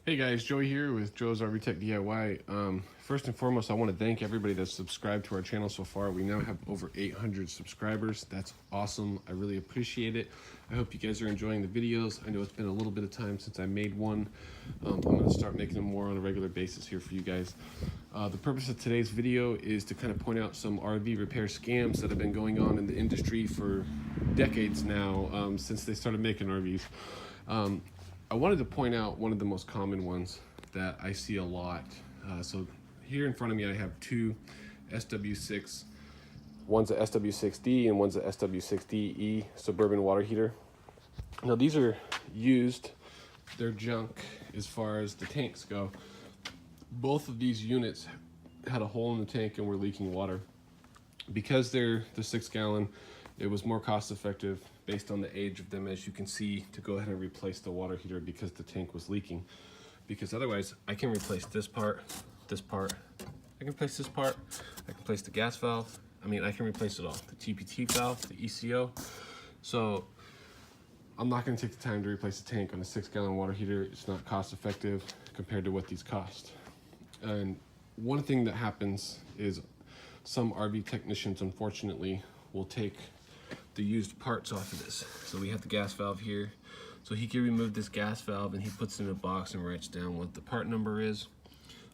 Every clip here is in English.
Hey guys, Joey here with Joe's RV Tech DIY. First and foremost, I want to thank everybody that's subscribed to our channel so far. We now have over 800 subscribers. That's awesome. I really appreciate it. I hope you guys are enjoying the videos. I know it's been a little bit of time since I made one. I'm going to start making them more on a regular basis here for you guys. The purpose of today's video is to kind of point out some RV repair scams that have been going on in the industry for decades now, since they started making RVs. I wanted to point out one of the most common ones that I see a lot. So here in front of me, I have two SW6. One's a SW6D and one's a SW6DE Suburban water heater. Now these are used, they're junk as far as the tanks go. Both of these units had a hole in the tank and were leaking water. Because they're the 6-gallon, it was more cost effective based on the age of them, as you can see, to go ahead and replace the water heater because the tank was leaking. Because otherwise, I can replace this part, I can replace this part, I can replace the gas valve, I can replace it all. The TPT valve, the ECO. So I'm not gonna take the time to replace the tank on a 6-gallon water heater. It's not cost effective compared to what these cost. And one thing that happens is some RV technicians, unfortunately, will take the used parts off of this. So we have the gas valve here. So he can remove this gas valve and he puts it in a box and writes down what the part number is.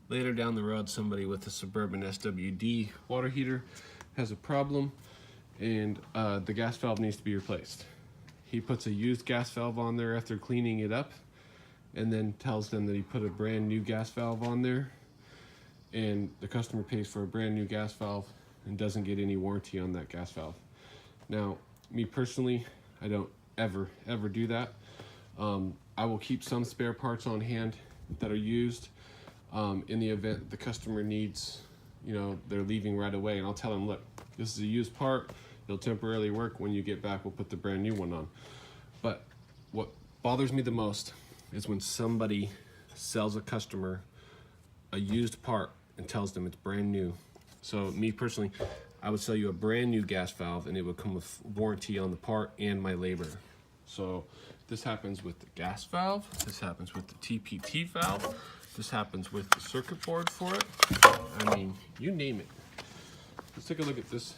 Later down the road, somebody with a Suburban SW6DE water heater has a problem and the gas valve needs to be replaced. He puts a used gas valve on there after cleaning it up and then tells them that he put a brand new gas valve on there, and the customer pays for a brand new gas valve and doesn't get any warranty on that gas valve. Now, me personally, I don't ever do that. I will keep some spare parts on hand that are used in the event the customer needs, they're leaving right away, and I'll tell them, look, this is a used part, it'll temporarily work. When you get back, we'll put the brand new one on. But what bothers me the most is when somebody sells a customer a used part and tells them it's brand new. So me personally, I would sell you a brand new gas valve and it would come with warranty on the part and my labor. So this happens with the gas valve, this happens with the TPT valve, this happens with the circuit board for it. You name it. Let's take a look at this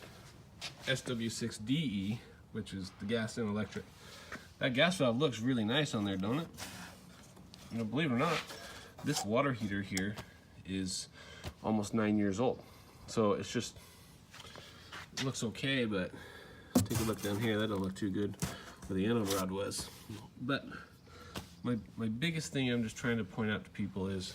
SW6DE, which is the gas and electric. That gas valve looks really nice on there, don't it? Believe it or not, this water heater here is almost 9 years old. So it's just, it looks okay, but take a look down here, that don't look too good where the anode rod was. But my biggest thing I'm just trying to point out to people is,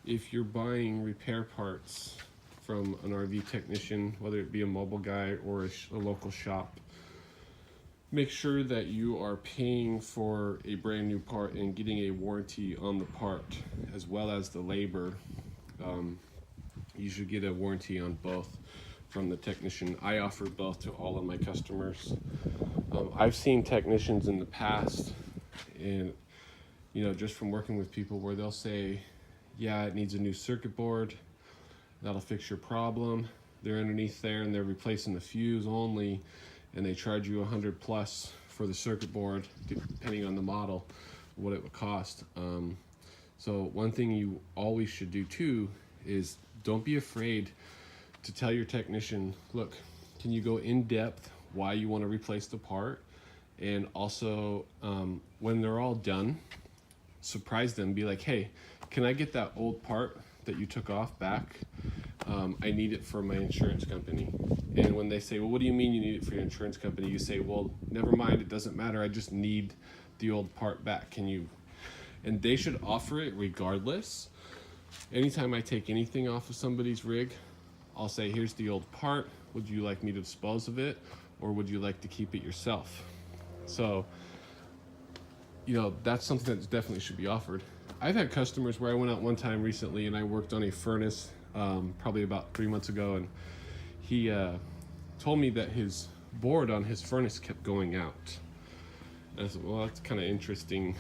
if you're buying repair parts from an RV technician, whether it be a mobile guy or a local shop, make sure that you are paying for a brand new part and getting a warranty on the part as well as the labor. You should get a warranty on both from the technician. I offer both to all of my customers. I've seen technicians in the past, and just from working with people, where they'll say, yeah, it needs a new circuit board, that'll fix your problem. They're underneath there and they're replacing the fuse only, and they charge you $100+ for the circuit board, depending on the model, what it would cost. So one thing you always should do too is, don't be afraid to tell your technician, look, can you go in depth why you want to replace the part? And also, when they're all done, surprise them, be like, hey, can I get that old part that you took off back? I need it for my insurance company. And when they say, well, what do you mean you need it for your insurance company? You say, well, never mind, it doesn't matter, I just need the old part back. Can you? And they should offer it regardless. Anytime I take anything off of somebody's rig, I'll say, here's the old part, would you like me to dispose of it, or would you like to keep it yourself? So, that's something that definitely should be offered. I've had customers where I went out one time recently and I worked on a furnace, probably about 3 months ago, and he told me that his board on his furnace kept going out. And I said, well, that's kind of interesting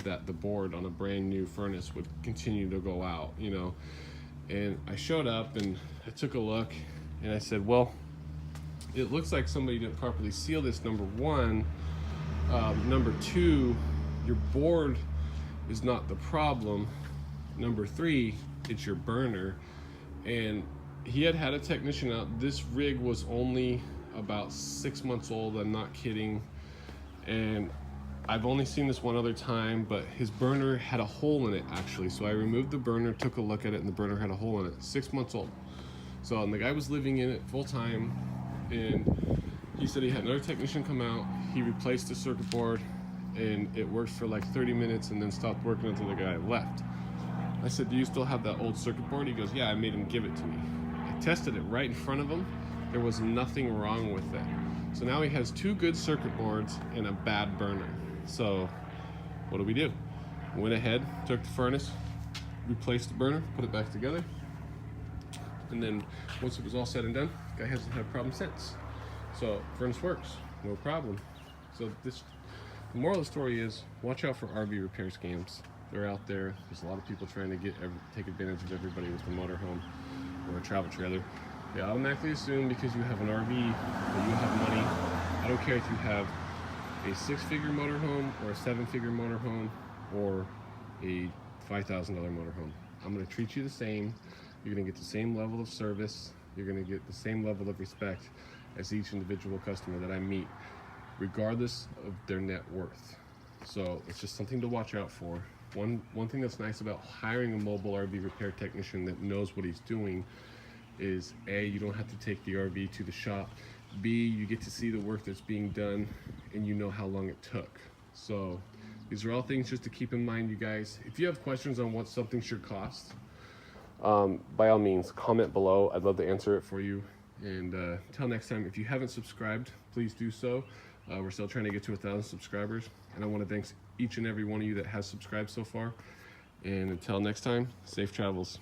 that the board on a brand new furnace would continue to go out, And I showed up and I took a look and I said, well, it looks like somebody didn't properly seal this, number one. Number two, your board is not the problem. Number 3, it's your burner. And he had a technician out. This rig was only about 6 months old, I'm not kidding. And I've only seen this one other time, but his burner had a hole in it actually. So I removed the burner, took a look at it, and the burner had a hole in it. 6 months old. So and the guy was living in it full time, and he said he had another technician come out. He replaced the circuit board, and it worked for like 30 minutes and then stopped working until the guy left. I said, do you still have that old circuit board? He goes, yeah, I made him give it to me. I tested it right in front of him. There was nothing wrong with it. So now he has 2 good circuit boards and a bad burner. So what do? Went ahead, took the furnace, replaced the burner, put it back together. And then once it was all said and done, the guy hasn't had a problem since. So furnace works, no problem. So the moral of the story is, watch out for RV repair scams. They're out there. There's a lot of people trying to take advantage of everybody with a motorhome or a travel trailer. They automatically assume because you have an RV that you have money. I don't care if you have a 6-figure motorhome or a 7-figure motorhome or a $5,000 motorhome. I'm going to treat you the same. You're going to get the same level of service. You're going to get the same level of respect as each individual customer that I meet, regardless of their net worth. So it's just something to watch out for. One thing that's nice about hiring a mobile RV repair technician that knows what he's doing is A, you don't have to take the RV to the shop. B, you get to see the work that's being done and you know how long it took. So these are all things just to keep in mind, you guys. If you have questions on what something should cost, by all means, comment below. I'd love to answer it for you. And until next time, if you haven't subscribed, please do so. We're still trying to get to 1,000 subscribers. And I want to thank each and every one of you that has subscribed so far. And until next time, safe travels.